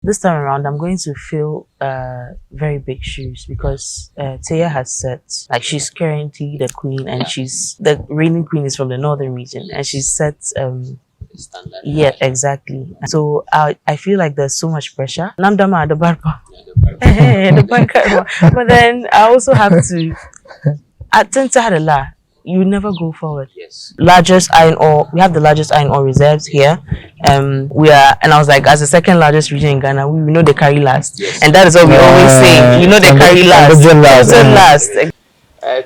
This time around, I'm going to fill very big shoes because Taya has said, like, she's currently the queen and she's the reigning queen is from the northern region and she's set Standard. yeah, exactly. So I feel like there's so much pressure. Namdama the barpa. The barpa. But then I also have to attend to la. You never go forward. Yes. Largest iron ore. We have the largest iron ore reserves here. We are, and I was like, as the second largest region in Ghana, we know they carry last, Yes. and that is what we always say. You know they carry last. Last.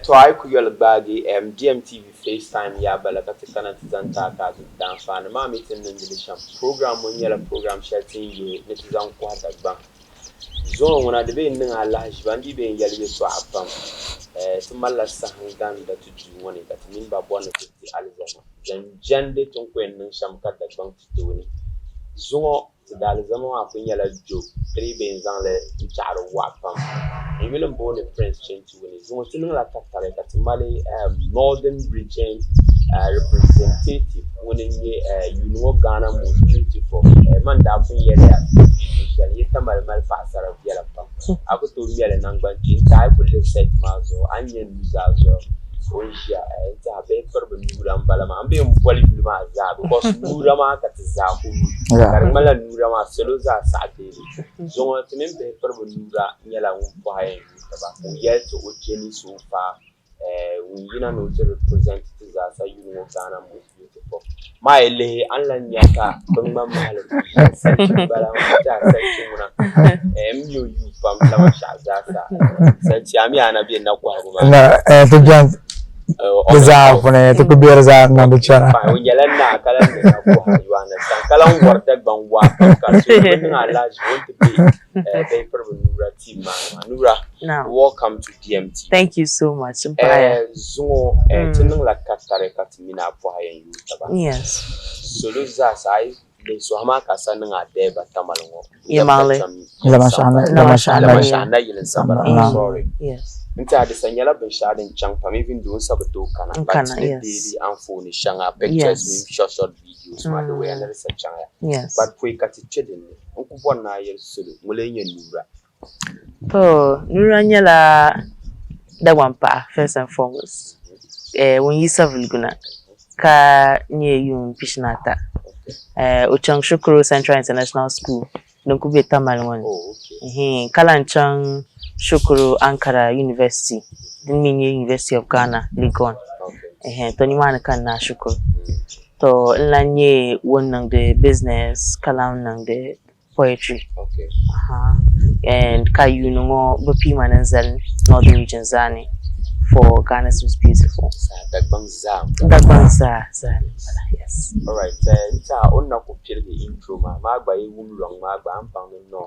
Try kuyol bagi GMTV FaceTime ya bala katikana tizanta kazi danfa na mami tinendilisha program monyela program shelting ye netizan kwa dagba zone wana debe ndinga Allah jibandi be yalbe so apam tumalla sahangan da tuju woni da minba bonna tuti alizama jande ton ko en sham ka dagban tutuni zongo tidalizama wa kunyala jo tri benzan le charo wapam even born a prince change to win zongo tinala katare katimali northern region representative winning you know Ghana most beautiful man da kun yele ya tamal mal fasara yela pam ako to yele nangban tin tai kulle set mazo anyen muzazo Oisha ta be farba nura mbala ma ambe mbwali bilma za because nura ma ka tzaku karmala nura ma selo za sate zongo timen be farba nura nyala umpa haye ba ku yeto o jeni so fa we yina no to represent za sa you know Ghana most beautiful ma ele anla nyaka bangma mala bala ma ta sai muna myo you fam la ma sha za sa sai ami ana bi na kwa na to jan za fune to ko bier za na do chara fa o yela na kala na ko ha you understand kala on warda ban wa ka so na large want to be paper nura team nura welcome to DMT. Thank you so much. Zongo tinung la katare katimina po hayen yu taba. Yes. So those are sai le so hama kasa nga deba tamalongo. Yemale. La mashana yelen sabara. Sorry. Yes. Nta de sanyala ben shaden chang pam even do sabato kana but the phone shanga pictures me short videos ma the way and the changa. Yes. But we kati chedin nku bona yer sulu mulenye nura. Nura nyala that one pa first and foremost. When you serve Luguna, ka nye yung pishnata. Uchang Shukuru Central International School. Don't be tamalwan. Oh, okay. Kalanchang Shukuru Ankara University. Didn't mean University of Ghana, Legon. Okay. Tony Manakan na Shukuru. To lanye one nang the business, kalang nang the poetry. Okay. And kayu no bupi mananzal northern region zani for Ghana's was beautiful. Dagbangza. Yes. All right. Nta onna ko pirge intro ma magba e wulong magba ampang no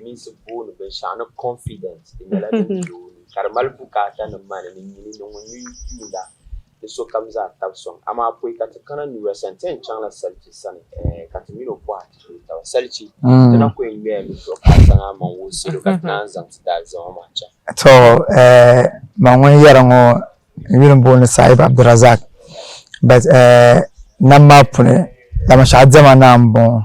means bone be shana confidence in la do karmal bukata na man ni no nyu da so comes at tabson ama po ikatakana ni resenten channel selfie sane katimino kwa ta selfie tena ko enwe mi so kasanga ma wo silo katnanza mtdaza wa macha to mangwe yarango ibirun bon Saib Abdurazak but namma pune lama shadzama nambo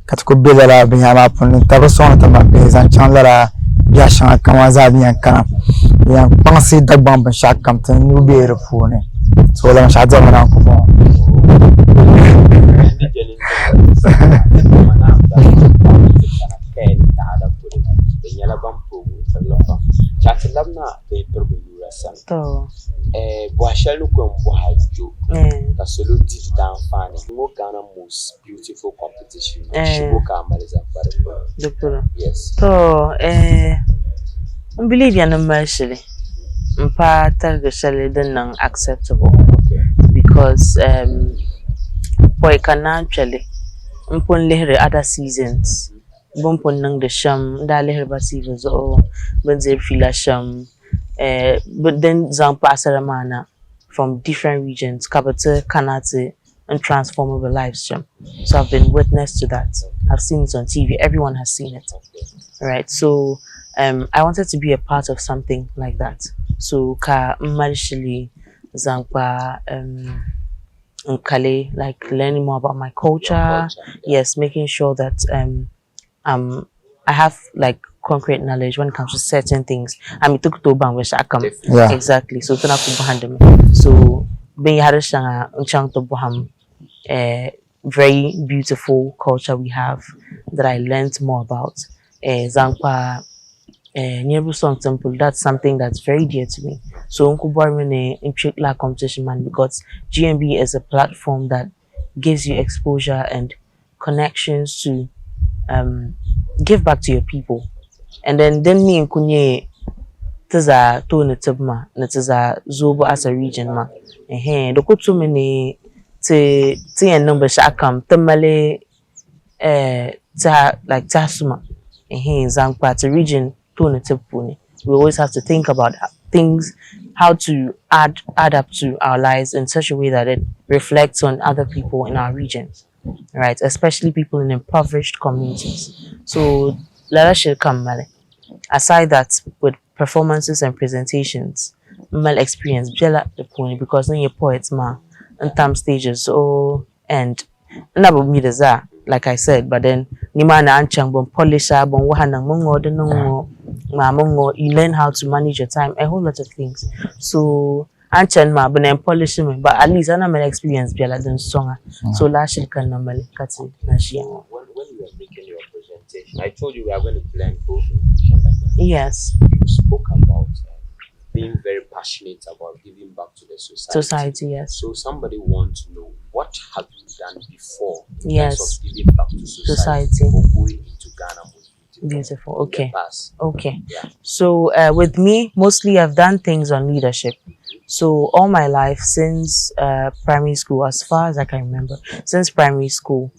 katko bedala binyama pune tabason tama bezan chanlara ya shanga kamaza biyan kana ya pansi dagbam ban shakam tan nubere pune so lama shadzama nambo Boashelu ko mbohajo ka solo di dan fani mo Ghana most beautiful competition shibo ka maliza barko. Yes. So believe ya actually mpa targa shale then acceptable because boy can actually mpon lehre other seasons bumpon nang de sham da lehre ba seasons o benze fila sham but then Zampasaramana from different regions, Kabata, Kanate, and transformable lives. So I've been witness to that. I've seen it on TV. Everyone has seen it. Right. So I wanted to be a part of something like that. So ka marishili Zampa Nkale, like learning more about my culture. Yes, making sure that I have like concrete knowledge when it comes to certain things. I mean, took to bang which I come Yeah. exactly. So to behind them. So being had a chang to boham, very beautiful culture we have that I learned more about. Zankpa Nyebu Song Temple, that's something that's very dear to me. So Uncle Barmene in particular competition man because GMB is a platform that gives you exposure and connections to give back to your people. And then me and Kunye tiza to netibma, netiza zobo as a region ma. The kutu mene te and number shakam temale ta like tasuma. Zankpa to region to netipuni. We always have to think about things, how to add up to our lives in such a way that it reflects on other people in our regions, right? Especially people in impoverished communities. So let us share come, Male. Aside that, with performances and presentations, mal experience, bjela the point because then your poets ma and time stages and never me the like I said, but then ni man anchang bon polisher bon wahanang mongo de no ma mongo you learn how to manage your time, a whole lot of things. So anchang ma ben polishing me, but at least I know experience bjela den songa. So last year can normally cut it na When you were making your presentation, I told you we are going to blend both. Yes. You spoke about being very passionate about giving back to the Society, yes. So somebody wants to know what have you done before in Yes. terms of giving back to society for going into Ghana was beautiful. in Okay. the past. Okay. Yeah. So with me, mostly I've done things on leadership. So all my life since primary school, as far as I can remember, since primary school,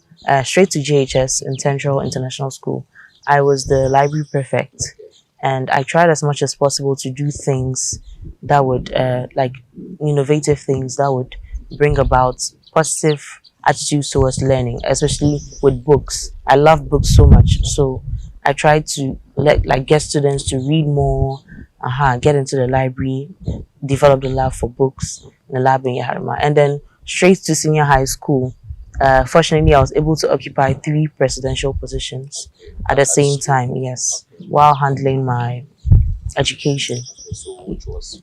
straight to JHS in Central International School, I was the library prefect. And I tried as much as possible to do things that would, like innovative things that would bring about positive attitudes towards learning, especially with books. I love books so much. So I tried to get students to read more, get into the library, develop the love for books in the lab in Yaharima. And then straight to senior high school. Fortunately, I was able to occupy 3 presidential positions at the same time, yes, while handling my education. So which was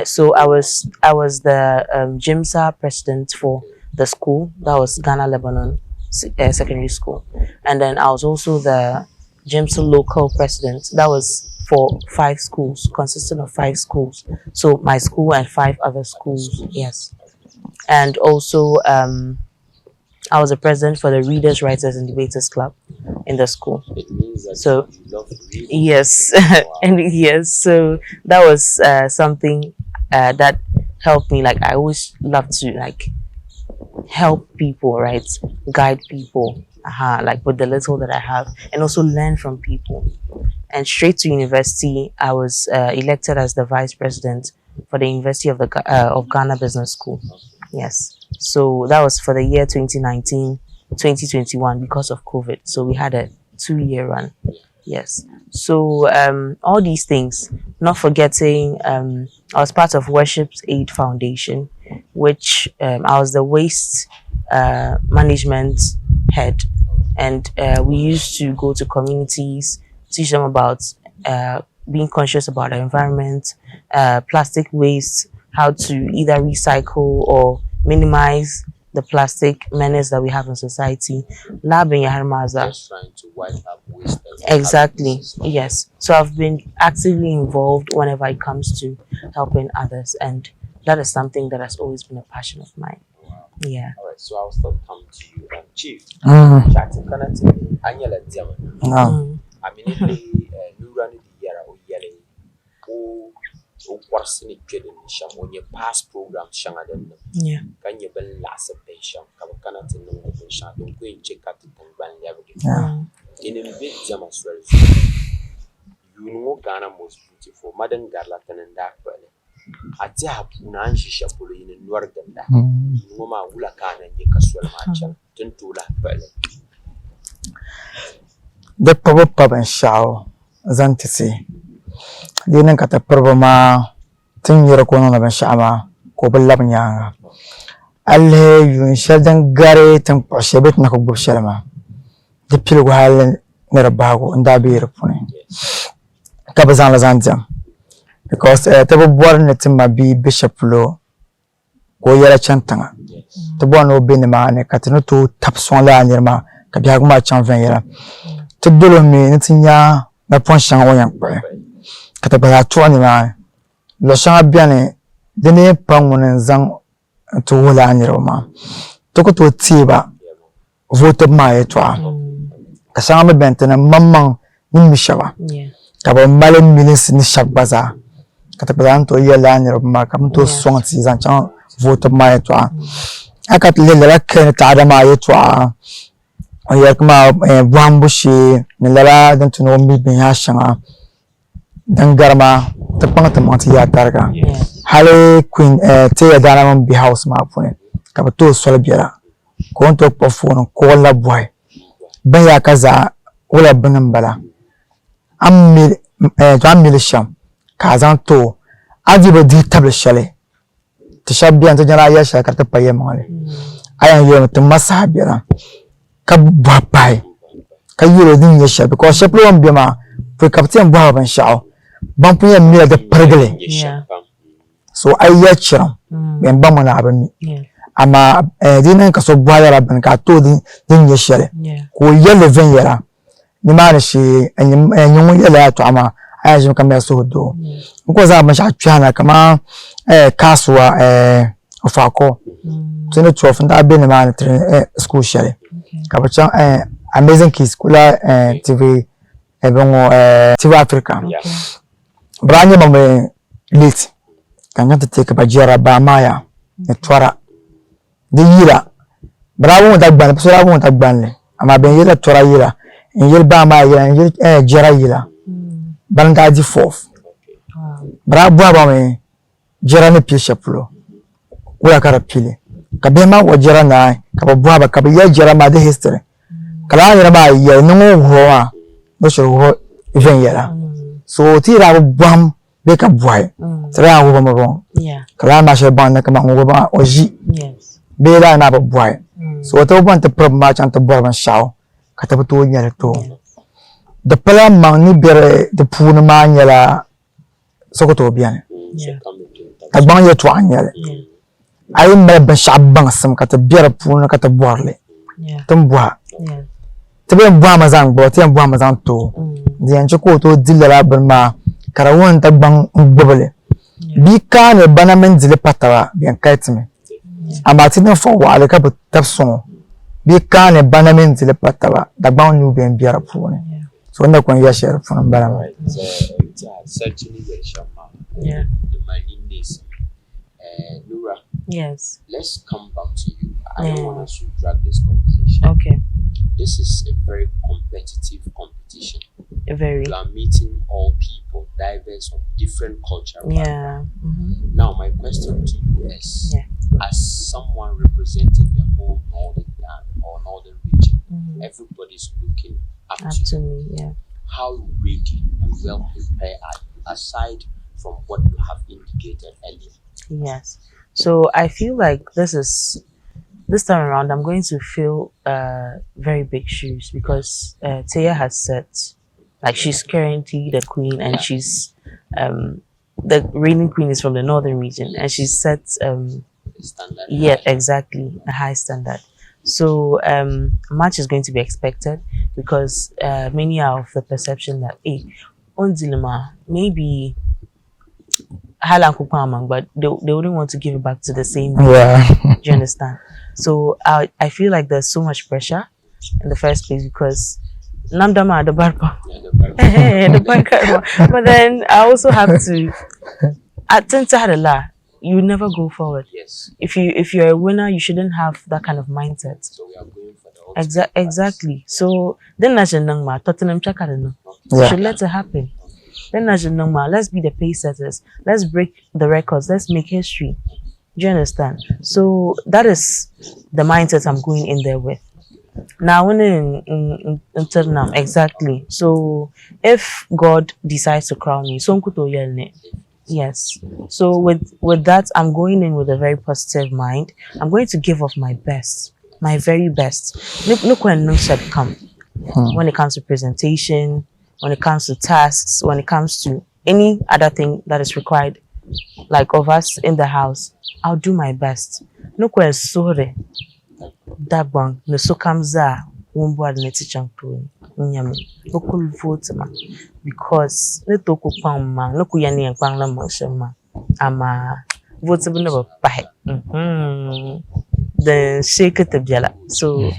So I was the GIMSA president for the school, that was Ghana Lebanon Secondary School, and then I was also the GIMSA local president. That was for 5 schools, consisting of 5 schools. So my school and 5 other schools, yes, and also I was a president for the Readers, Writers, and Debaters Club in the school. it means that So you love reading. yes, Wow. and yes, so that was something that helped me. Like I always love to help people, right? Guide people, like with the little that I have, and also learn from people. And straight to university, I was elected as the vice president for the University of of Ghana Business School. Yes. So that was for the year 2019-2021 because of COVID. So we had a 2-year run. Yes. So all these things, not forgetting, I was part of Worship's Aid Foundation, which I was the waste management head. And we used to go to communities, teach them about being conscious about our environment, plastic waste, how to either recycle or minimize the plastic menace that we have in society. Lab in Yaharmaza. Just trying to wipe up waste. Exactly. Yes. So I've been actively involved whenever it comes to helping others, and that is something that has always been a passion of mine. Wow. Yeah. All right, so I'll still come to you, Chief. Mm. Chatting connect Angela Diamond. No. I mean, if NURA the year or yelling, oh, person it getting sham when your past programs shanga them. Yeah. Can you be last a patient? Come cannot know the patient. Don't go and check out the thing ban level. Yeah. In a bit, Jamas well. You know, Ghana most beautiful, Madam Garlatan and Dark Valley. Atihap Unanshi Shapulu in Northern. Noma Wulakan and Yakaswell Marcha, Tentula Valley. The pub and show Zantisi. Didn't cut a probama 10 year corner of a shama, Cobble Labanyanga. I'll you in Sheldon Gary and Poshabit Nakobu Sherma. The Pilgrim nirabago ndabe repone kabazan la zanjam because tabo bor ne timma bi bishop lo ko yara chantanga to bono be ne ma ne katino to tapson la nirma ka biago ma chan ven yara to dolo mi ntinya na pon shan wo yan pa kata ba to ni ma lo shan biane de ne pangwon zan to wala nirma to ko to tiba vote ma etwa ka shan ma bentena mamman ni mishaba kaba mbale minis ni shakbaza kata ba to yala nirma kam to song ti zan chan vote ma etwa akat lele ken ta adama etwa ayakma bambushi ne lara dan tuno mi bin ya shanga dan garma ta pangata mati ya targa hale queen te ya dana man bi house ma pune ka to sol biara ko to ko phone ko la boy ban ya kaza wala banan bala ammi to ammi sham ka zan to ajiba di tabla shale ta shabbiyan ta jara ya shaka ta paye male ayan yo to masabiara ka babai ka yiro din ya sha because shaplo on biama for captain ba ban shao ban punya mi da pargale so ai ya chira ben ba mana abami ama dinan ka so bwaya rabban ka to din ya share ko yele ven yara ni ma ne shi anyun yele to ama aya jin kamar so do ko za ma sha twana kama kasuwa ofako tuni 12 nda be ne ma ne school share ka ba chan amazing kids kula TV ebongo TV Africa branye mame late kanya take ba jira ba maya ne twara de yira bravo da gban so bravo da gban le ama ben yira twara yira en yir ba maya en yir jira yira banda di fourth bravo ba me jira ne pisha pulo wala kara pile ka be ma wo jira na ka ba ka be ya jira ma de history kala yira ba ya no ho no sho even yira so ti ra bam be ka boy tra wo ba mo kala ma she ban na ka ma wo ba oji be la na ba boy so to ban ta prob ma chan ta bor ban shaw ka ta to nya to the plan ma ni bere de pu na ma nya la so ko to bian ta ban ye to anya le ay me ban shabban sam ka ta bere pu na ka ta bor le tum bwa tebe bwa ma zan bo te bwa ma zan to diyan ko to dilala ban ma karawon ta ban gbobele bi ka ne bana men dile patara bien kaitime amati no fo wa le ka bu tapson bi ka ne bana men dile patara da ban nu bien biara pune so na kon ya share fun bana ma certainly very shama the money needs Nura. Yes. Let's come back to you. I don't want us to drag this conversation. Okay. This is a very competitive competition. Very. You are meeting all people, diverse of different culture. Yeah. Now, my question to you is, as someone representing the whole northern land or northern region, everybody's looking up to you. Me. Yeah. How ready and well prepared are you, aside from what you have indicated earlier? Yes. So I feel like this time around I'm going to fill very big shoes because Taya has said like she's currently the queen and she's the reigning queen is from the northern region and she's set exactly a high standard. So much is going to be expected because many are of the perception that on Dilema maybe but they wouldn't want to give it back to the same way. Yeah. Do you understand? So I feel like there's so much pressure in the first place because Namdama the barpa. But then I also have to attend to la. You never go forward. Yes. If you're a winner, you shouldn't have that kind of mindset. So we are going for the exactly. So then Tottenham you should let it happen. Then let's be the pace setters. Let's break the records. Let's make history. Do you understand? So that is the mindset I'm going in there with. Now, when in Tottenham, exactly. So if God decides to crown me, yes. So with that, I'm going in with a very positive mind. I'm going to give off my best, my very best. Look when no said come. when it comes to presentation, when it comes to tasks, when it comes to any other thing that is required, like of us in the house. I'll do my best. No sorry. That one, no so comes there. Won't bother the teacher local vote ma because no toku pang ma no kuyani and pang la ma ama vote never pay. Then shake it together. So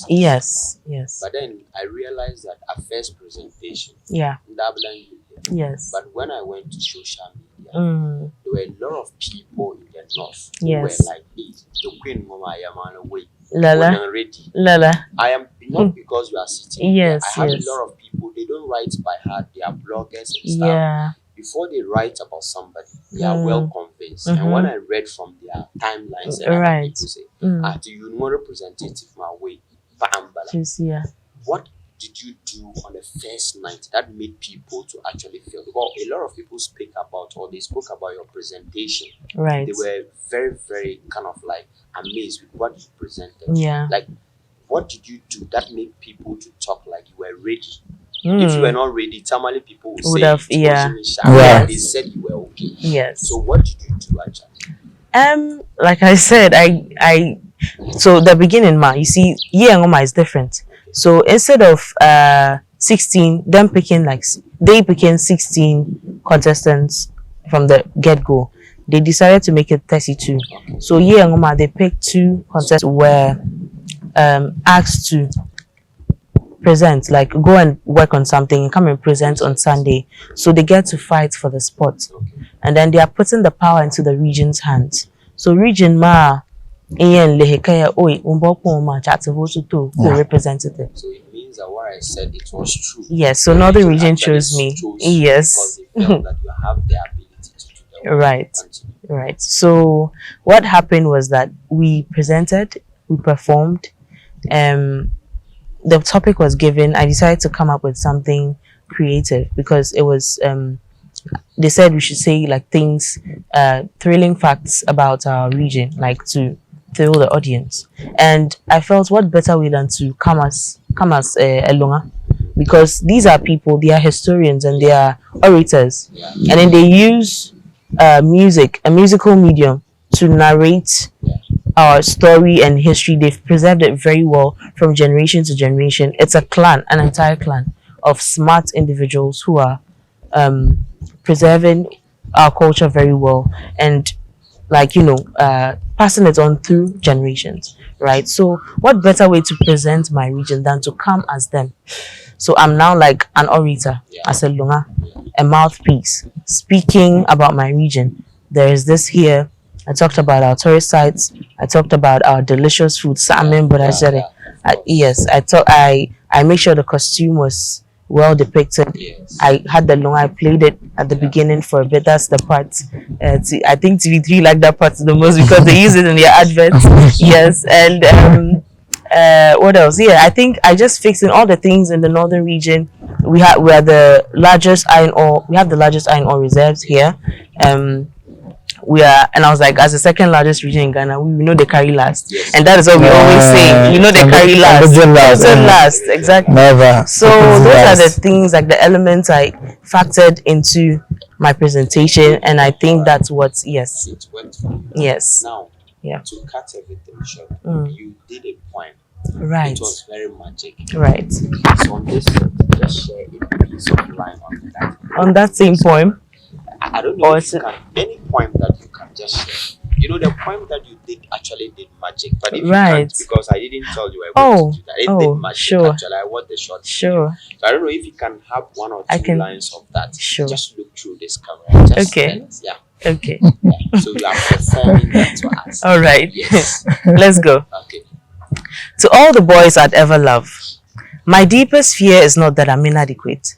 yes. But then I realized that at first presentation, Yeah. Yes. But when I went to social media, there were a lot of people in the north who Yes. were like, hey, the Queen Mama, I am on the way. Lala. Ready. Lala. I am not because you are sitting Yes, here. I have yes. a lot of people, they don't write by heart, they are bloggers and stuff. Yeah. Before they write about somebody, they are well convinced. And when I read from their timelines, and other people say, after you know representative my way, Yeah. what did you do on the first night that made people to actually feel? Because a lot of people speak about, or they spoke about your presentation. Right. They were very, very kind of like amazed with what you presented. Yeah. Like, what did you do that made people to talk like you were ready? If you were not ready, normally people would say, have, yeah. They said you were okay. Yes. So what did you do actually? Like I said, so the beginning, you see, Ngoma is different. So instead of 16, them picking they became 16 contestants from the get-go. They decided to make it 32. So Ngoma, they picked 2 contestants who were asked to present, like go and work on something and come and present on Sunday. So they get to fight for the spot. And then they are putting the power into the region's hands. So region representative. So it means that what I said, it was true. Yes, so Northern Region chose me. Yes. Because they felt that you have the ability to do that. Right. Right. So what happened was that we presented, we performed, the topic was given. I decided to come up with something creative because it was they said we should say like things, thrilling facts about our region, like to thrill the audience. And I felt what better way than to come as a Lunga, because these are people, they are historians and they are orators, and then they use music, a musical medium, to narrate our story and history. They've preserved it very well from generation to generation. It's a clan, an entire clan of smart individuals who are preserving our culture very well and passing it on through generations, right? So what better way to present my region than to come as them? So I'm now like an orator, as a Lunga, a mouthpiece, speaking about my region. There is this here. I talked about our tourist sites. I talked about our delicious food. Yes, I made sure the costume was well depicted. I had the long. I played it at the beginning for a bit. That's the part. I think TV3 like that part the most because they use it in their adverts. Yes, and what else? Yeah, I think I just fixing all the things in the northern region. We are the largest iron ore. We have the largest iron ore reserves here. And I was like, as the second largest region in Ghana, we know they carry last, and that is what we always say. You know they carry last, last, exactly. Never. So those are the things, like the elements I factored into my presentation, and I think that's what It went for you. Yes. Now, Yeah. to cut everything short, you did a poem. Right. It was very magic. Right. So on this, just share a piece of line on that. On that same poem. I don't know if you can, any poem that you can just share. You know, the poem that you did actually did magic, but if you can't, because I didn't tell you I wanted to do that. It did magic. Sure. Actually, I want the short. Sure. So I don't know if you can have 1 or 2 lines of that. Sure. Just look through this camera. Just Okay. Yeah. Okay. Yeah. So you are performing that to us. All right. Yes. Let's go. Okay. To all the boys I'd ever love, my deepest fear is not that I'm inadequate.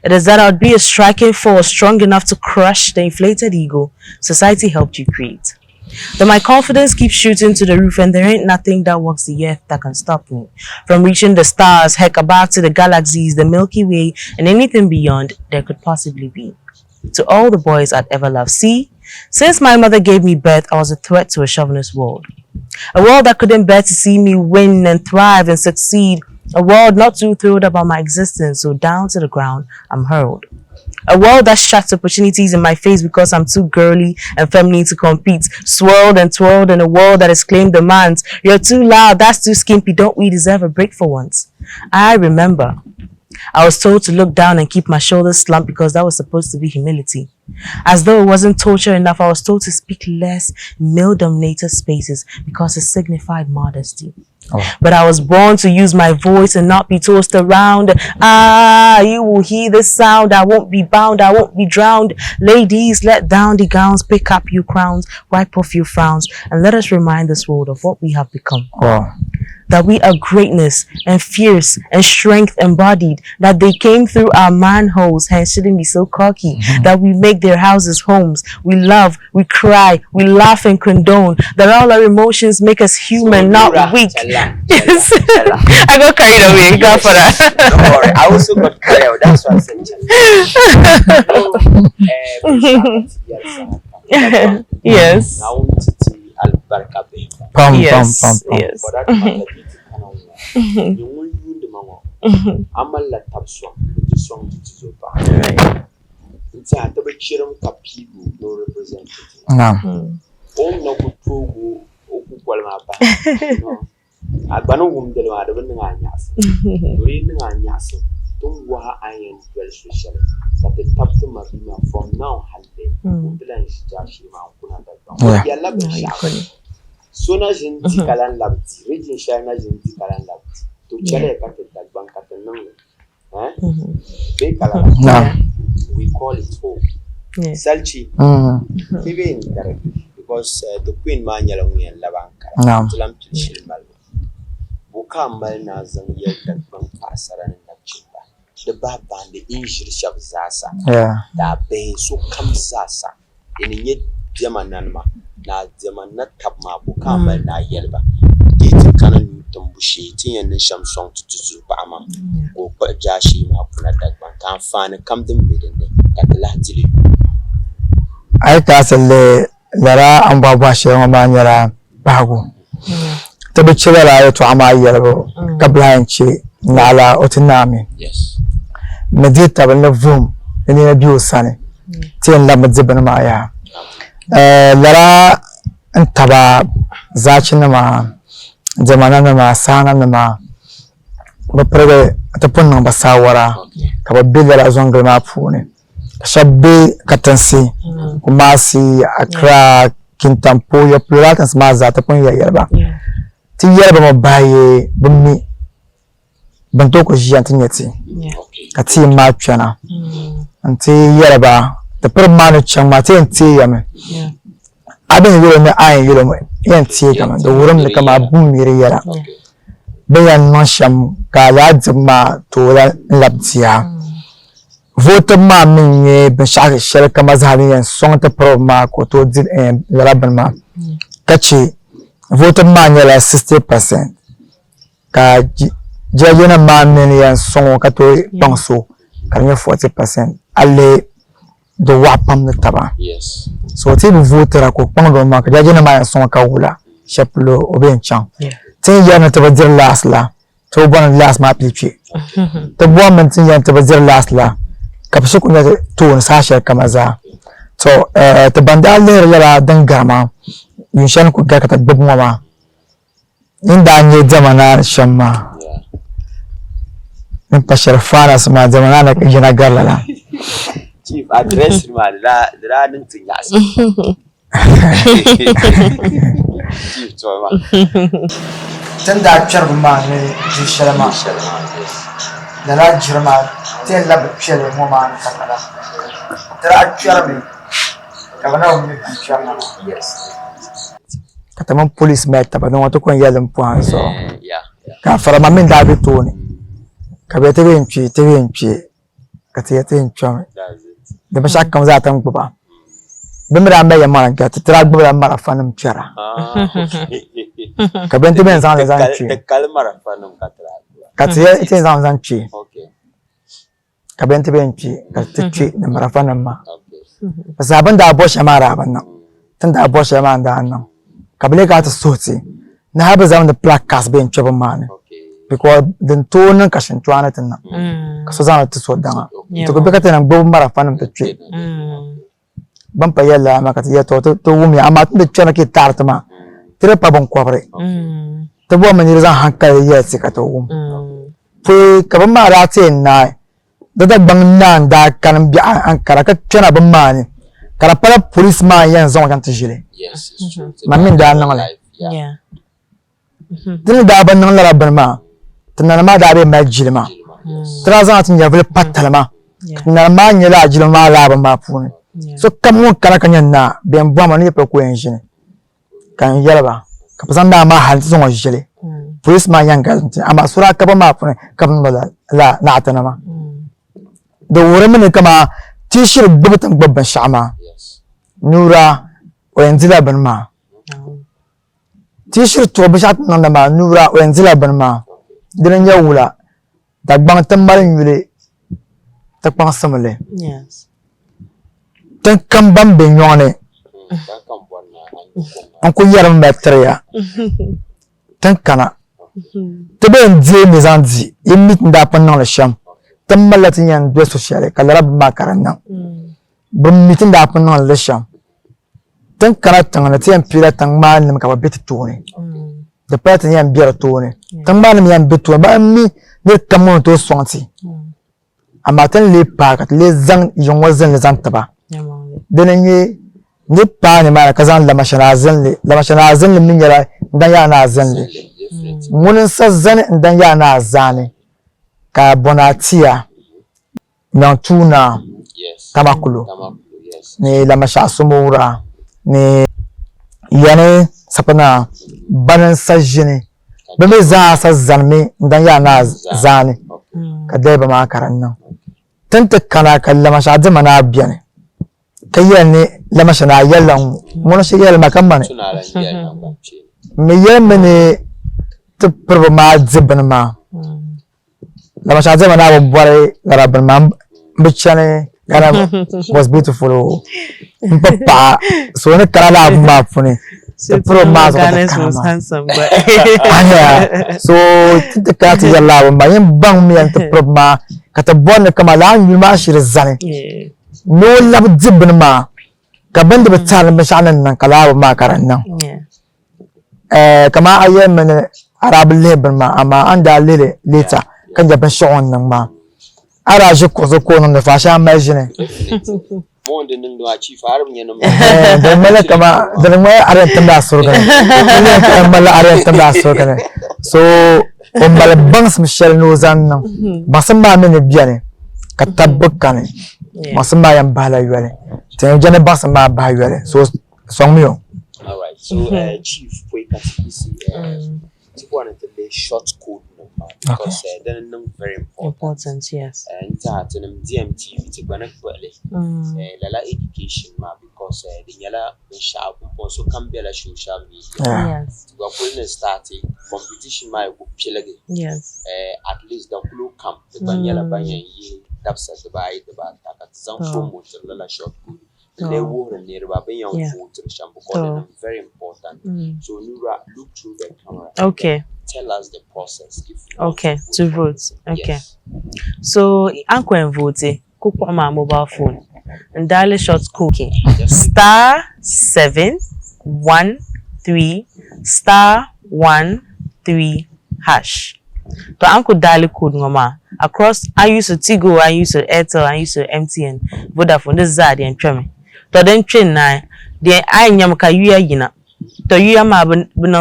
It is that I'd be a striking force strong enough to crush the inflated ego society helped you create. That my confidence keeps shooting to the roof and there ain't nothing that walks the earth that can stop me from reaching the stars, heck, above to the galaxies, the Milky Way, and anything beyond there could possibly be. To all the boys I'd ever loved, see, since my mother gave me birth, I was a threat to a chauvinist world. A world that couldn't bear to see me win and thrive and succeed. A world not too thrilled about my existence, so down to the ground I'm hurled. A world that shuts opportunities in my face because I'm too girly and feminine to compete. Swirled and twirled in a world that has claimed demands. You're too loud, that's too skimpy, don't we deserve a break for once? I remember I was told to look down and keep my shoulders slumped because that was supposed to be humility. As though it wasn't torture enough, I was told to speak less male-dominated spaces because it signified modesty. But I was born to use my voice and not be tossed around. Ah, you will hear the sound. I won't be bound. I won't be drowned. Ladies, let down the gowns, pick up your crowns, wipe off your frowns, and let us remind this world of what we have become. That we are greatness and fierce and strength embodied, that they came through our manholes, hence shouldn't be so cocky, that we make their houses homes, we love, we cry, we laugh and condone, that all our emotions make us human, not weak. Yes. I got carried away, God for that. Don't worry, I also got carried away, that's why I said Yes. Yes. Sona jinti kalan labti, region shana jinti kalan labti. To chale kate dagban kate nang, be kalan. We call it hope. Salchi, even correctly because the queen man yalong yan labang tulam pilshil mal. Buka mal na zang yel dagbang pasaran na chimba. The baban the inshir shab zasa. Da be so kam zasa. Ininye diamanan ma. Na zaman na tabma buka mal na yelba gete kanan tumbushi tin yan sham song tutu ba ma ko pa jashi ma kuna dagban kan fani kam din bidin ne kadala jili ai ka salle lara an baba shi ma nyara bago to bi cire la to ama yelbo kabla yanci na ala otinami yes medita ban vum ni biyo sane tin la madzibana ma ya lara antaba zaci nama jamana nama sana nama baprege atapun basawara kaba bidala zongal mapune shabbi katansi kumasi akra kintampo ya pluratan smaza atapun ya yerba ti yerba mabaye bummi banto ko jiyantinyati kati ma twana anti yerba the permano chama ti yame abin yoro ne ayin yoro yan tie kama da wurin da kama bun miri yara bayan non sham ka ya jima to labtiya vote ma min ye be shaka shar kama zalin yan son ta pro ma ko to din laban ma kace vote ma ne la 60% ka jajena ma min yan son ka to banso kan 40% alle do wapam na taba yes so ti bi voter ko pangdo ma ka jajena ma son ka wula chaplo obenchan tin ya na taba dir last la to bon last ma pichi to bon man tin ya taba dir last la ka fi ku na to sa sha kamaza to to banda le la dangama yin shan ku ga ka ta bubu ma inda nye zamana shamma in pashar fara sama zamana na kina garlala chief address ma da ranin tinyas chief to ma tanda charma ne jishalama da la jirma tin la bchele mo ma takala tara charmi kabana ummi charma yes kataman police meta ba no to kon yalan puanso yeah ka fara mamin da bitoni ka bete benchi ka tete enchwa da ba shakkan za ta muku ba bimra mai yamma ka tara gbura mara fanum chara ka bente ben zan chi da kalmar fanum ka tara ka tete zan chi okay ka bente benchi ka tete da mara fanum ma okay saban da abo shamara ban nan tun da abo shamara da nan kabile ka ta soti na haba zam da plakas ben chobo man Okay. because den to nan kashin tuana tin nan ka so zan ta so danga to ko be ka tan bo mara fanam ta twe ban pa yalla ma ka ya to wumi amma tun da tsana ke tartama tire pa bon kwabre to bo man zan hankali ya se ka to wum fe ka ban ma ra te na da bang nan da kan bi an kara ka tsana ban ma ne kara pala police man yan zon kan tijile Yes, it's true. Mamin da nan la Yeah. tin da ban nan la ban ma tin nan ma da be ma jilma tra zan tin ya vel patalma nan ma nya la jilma la ban ma puni so kam won kara kan na be mbo ma ne pe ko en jine kan yarba ka pasan da ma hal zon jile police man yan ga tin amma sura ka ba ma puni kam la na atana ma da wurin mun kama tishir bubatan babban sha'ama Yes. NURA wenzila ban ma tishir to bishat nan da ma NURA wenzila ban ma dinan ya wula da gban tambarin yule ta kwan samale Yes. tan kan ban ben yone That come one an ku yaran ba tarya tan kana to ben die me zanzi yimit da pan nan la sham tambalatin yan do sociale kala rab ma karan nan bum mitin da pan nan la sham tan kana tan na tiyan pira tan ma nim ka ba bit tuni da patan yan biyar tuni tan ma nim yan bit tuni ba mi ne kamon to sonti amma tan le pa ka le zan yon wazan le zan taba danan ye ne pa ne ma ka zan la mashana zan le min yara dan ya na zan le munin sa zan dan ya na zane ka bonatia nan tuna Yes. tamakulu Yes. ni la masha sumura ni yani sapana banan sajini bame za sa zanmi dan ya na zane ka dai ba ma karan nan tanta kana kallama sha zama na biyane kayyan ne la masha na yallan mun shi yalla makan bane Tuna ran yan nan ba ce. me yamma ne tupur ma zibin ma la masha zama na bare garabin ma bichane kana was beautiful papa so ne kala la ma fune the pro ma so was handsome, but anya so tinta ka ti yalla ba yin bang mi an the pro ma kata bon kama la yin ma shir zane yeah. no lab zibin ma ka banda ba tsala ba shanan nan kala ma karan nan Yeah. kama ayyan arab labor ma amma an da lele later kan jaban shawon nan ma ara ji ko zo ko nan da fasha mai jine Mo wanda nin do a ci fara mun yanan da mala kama da mai aran tanda surga ne kan mala aran tanda surga ne so on bal bangs michel no zan nan ba san ma mene biya ne ka tabbuka ne masan ma yan bala yare tan jane ba san ma ba yare so song miyo. All right. So, Chief, we can see to go on to the short code number because then very important. Yes. And that in DMTV to go on Lala education ma because the yala sharp also can be a social media. Yes. To go on starting competition ma go pilage. Yes. At least the blue camp the banyala banyan ye that's the by the back that some promote Lala short code. They were nearby young food to the shampoo calling very important. So NURA, look through the camera. Okay. Tell us the process if you Okay, to vote. Okay. Yes. So anko en vote, cook on my mobile phone. And dial short cooking. *713*1 *13#. To anko dial code ngoma across I use a Tigo, I use a Airtel, I use a MTN, Vodafone, this is the entreme. To then train na the I nyam ka yuya yina. To yuya ma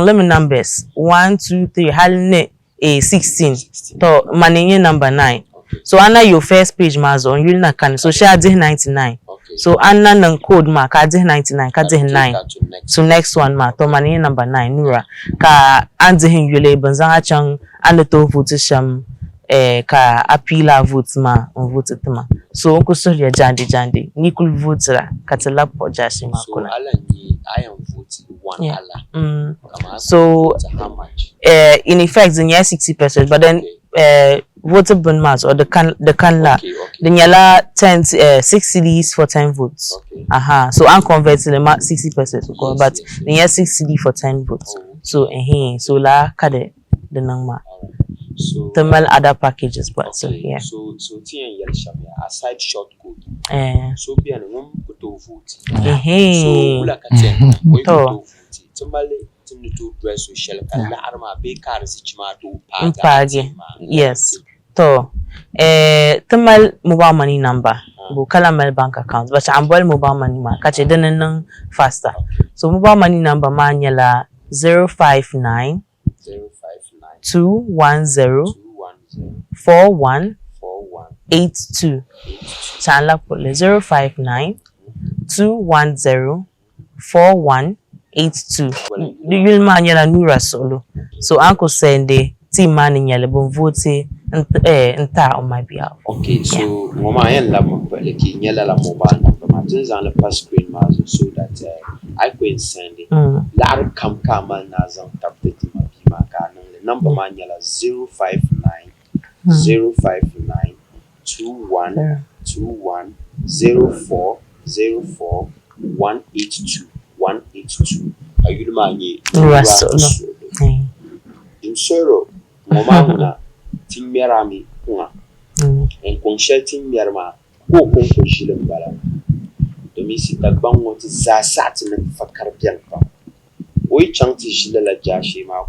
lemon numbers 1 2 3 halne 16. To maninye number 9. So ana your first page mazo you na kan so share 99. So ana nan code ma ka 99 ka 9. So next one ma to maninye number 9 NURA ka anzihin yule banzan achang ande to vote sham ka apila vote ma on vote tema so onko so ya jandi ni kul vote ra katala pojashi ma So kuna Alan, I am voting one Allah. so How much? in effect in 60%, but then vote bun mas or the can la the nyala 6 CDs for 10 votes. Aha, so I'm converting the 60% but the 6 CD for 10 votes. So so la kade the nangma. So Thermal other packages, but so yeah. So TN Yalishamia aside short code. So be an put to vote. So Ula Katen, we to vote. Tamale to dress with shell and arma be cars each to pag. Yes. To thermal mobile money number. Bukala bank account, but I'm well mobile money ma catch it then faster. So mobile money number manuala 059 210 4182. Chanla pole 059 210 4182. Do you manuala NURA solo? So Uncle Sunday team man in yellow bon vote nta on my behalf. Okay, so mama and la like nyala la mobile number ma things on the pass screen ma so that I go send it. La come na zam tap the ma ka the number ma nyala 059 059 21 04 04 182 182. Ayulu ma ni solo. Mama Timmerami, and concerting Yerma, who conquered Bala. The Missy Tagbang was Zasatin for Carbian. We chanted Gila Jashima,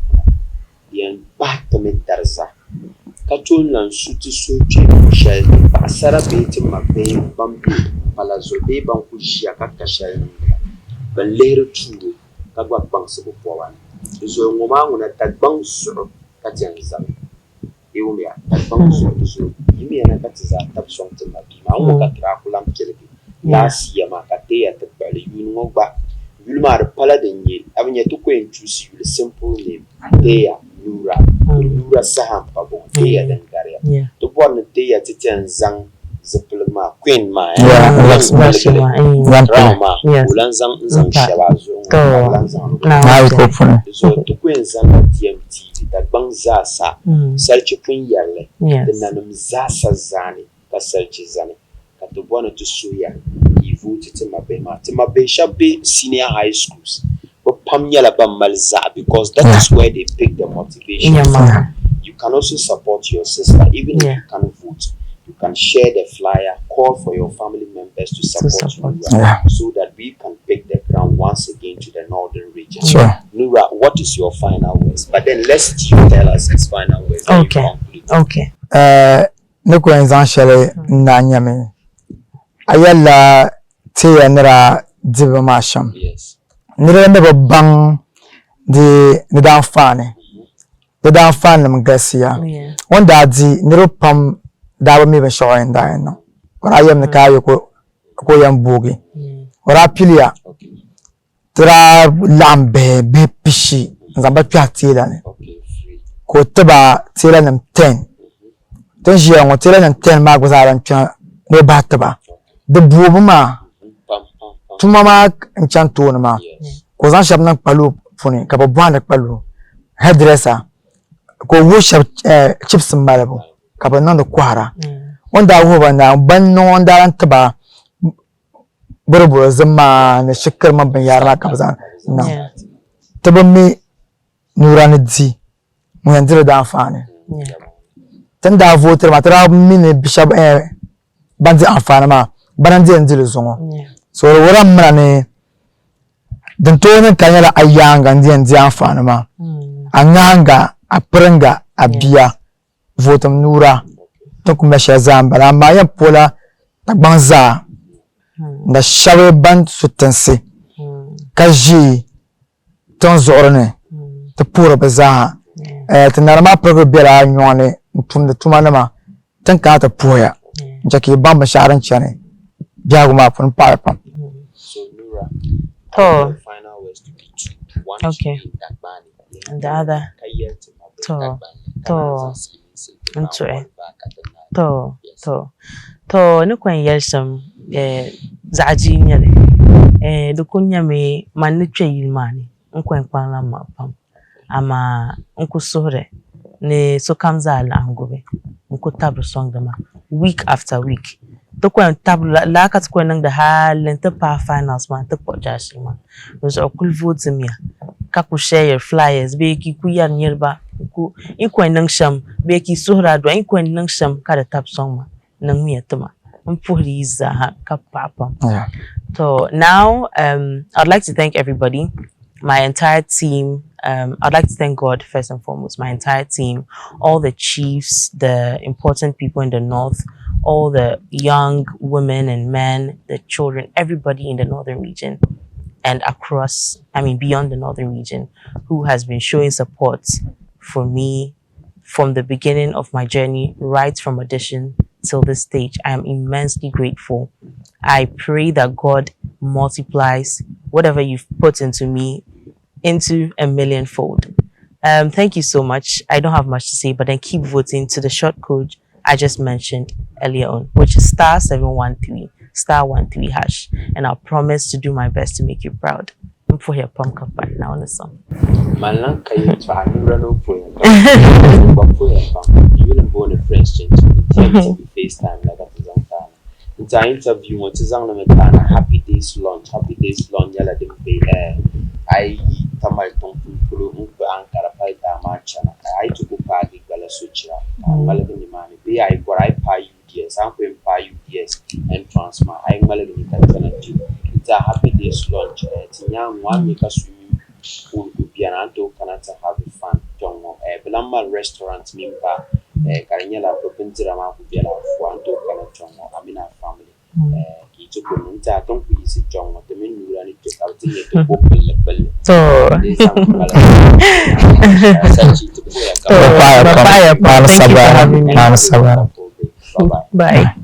the embarkment Darza. Catun and Suti Suchi, Shell, Pasara Bait, Mabe, Bambi, Palazzo, Banku Shiaka Shell, but later too, Tagwa Banks of one. So, Mama, when I tag banks, Katian. Eumia, so you mean a catiza tap something like Mauka Draculam Kelly. Last year, Macate at the belly, you know back. Vilmar Paladin, having yet to choose you the simple name. Dea, NURA, NURA Saham Pabo, Dea than Garia. The one day at Titan Zang, Zepilma, Queen Ma, Rama, Ulanzang Shabazon, so to Queen Zang DMT, that Bangzasa, search Queen Yale, the Nanum Zasa Zani, that searches Zani, that the one to Suya, he voted to Mabema. Timabe shall be senior high schools, but Pamyala Bamalza, because that is where they pick the motivation. You can also support your sister, even if you can't vote. You can share the flyer, call for your family members to support you, so that we can pick the ground once again to the northern region. NURA, what is your final words? But then let's you tell us his final words. Okay. Nuko enzanshere nanyame. Ayala te nira divamasham. Yes. Nira nebo bang the danfane. The danfane mgasia. One dadzi niro pam dawa mi ben showing da no. Ora yam ne kayo ko yam bugi. Ora pilia. Tra lambe be pishi. Nzamba pya tila ne. Ko teba tila nem 10. Tenjia ngo tila nem 10 ma go zaran pya no bataba. De bubu ma. Tuma ma enchanto no ma. Ko zan shab na palu funi ka bo bwana palu. Hairdresser. Ko wo shab chips mbalabo. Kaba nando kwara wanda huwa na banno wanda ran taba burbu zama ne shikar man ban yara kabza na taba mi NURA ne di mu yanzu da amfani tanda voter ma tara mi ne bishop banzi amfani ma banan di yanzu zongo so wora mra ne dan to ne kanyala ayanga ndi yanzu amfani ma anganga aprenga abia votam NURA to kuma shazamba la ma ya pola tagbanza na shawe ban sutansi kaji ton zorne to pura baza to narma progo bela nyone tum de tumanama tan ka ta poya jaki bamba sharan chane jago ma pun pam so NURA final words to be two. One and the other to ni kwen yelsam zaji nyale dukunya me man twa yilmani nkwen kwan la mapam ama nkusore ne so kamza la ngobe nko tab song dama week after week to ko tab la ka ko nang da halen to pa finals man to po jashi man no so kul vote mi ka ku share your flyers be ki ku yar nyerba ku in ko nang sham be ki suhra do in ko nang sham ka da tab song ma nang mi tuma Mpuriza ka papa. Yeah. So now I'd like to thank everybody, my entire team. I'd like to thank God first and foremost, my entire team, all the chiefs, the important people in the north, all the young women and men, the children, everybody in the northern region and across, beyond the northern region, who has been showing support for me from the beginning of my journey, right from audition till this stage. I am immensely grateful. I pray that God multiplies whatever you've put into me into a millionfold. Thank you so much. I don't have much to say, but then keep voting to the short code I just mentioned earlier on, which is *713 *13#, and I'll promise to do my best to make you proud. I'm for your pump up right now on the song. Malang kayo try NURA no point. But for you will born a French change. TMTV FaceTime like that is on time. In the interview, what is on the happy days launch yala de be I tamal tong pulu ankara palta marchana I to go party gala suchira malagani mani be I for I pay UDS I'm going pay UDS and transfer I malagani katana too. It's a happy days launch tinyang one make a swimming pool could be an anto canata have fun jongo belamba restaurant mimba karinya la propensira ma could be a anto canata amina family to Punta, don't be easy, John, what the men you need to out to go So, Bye. bye.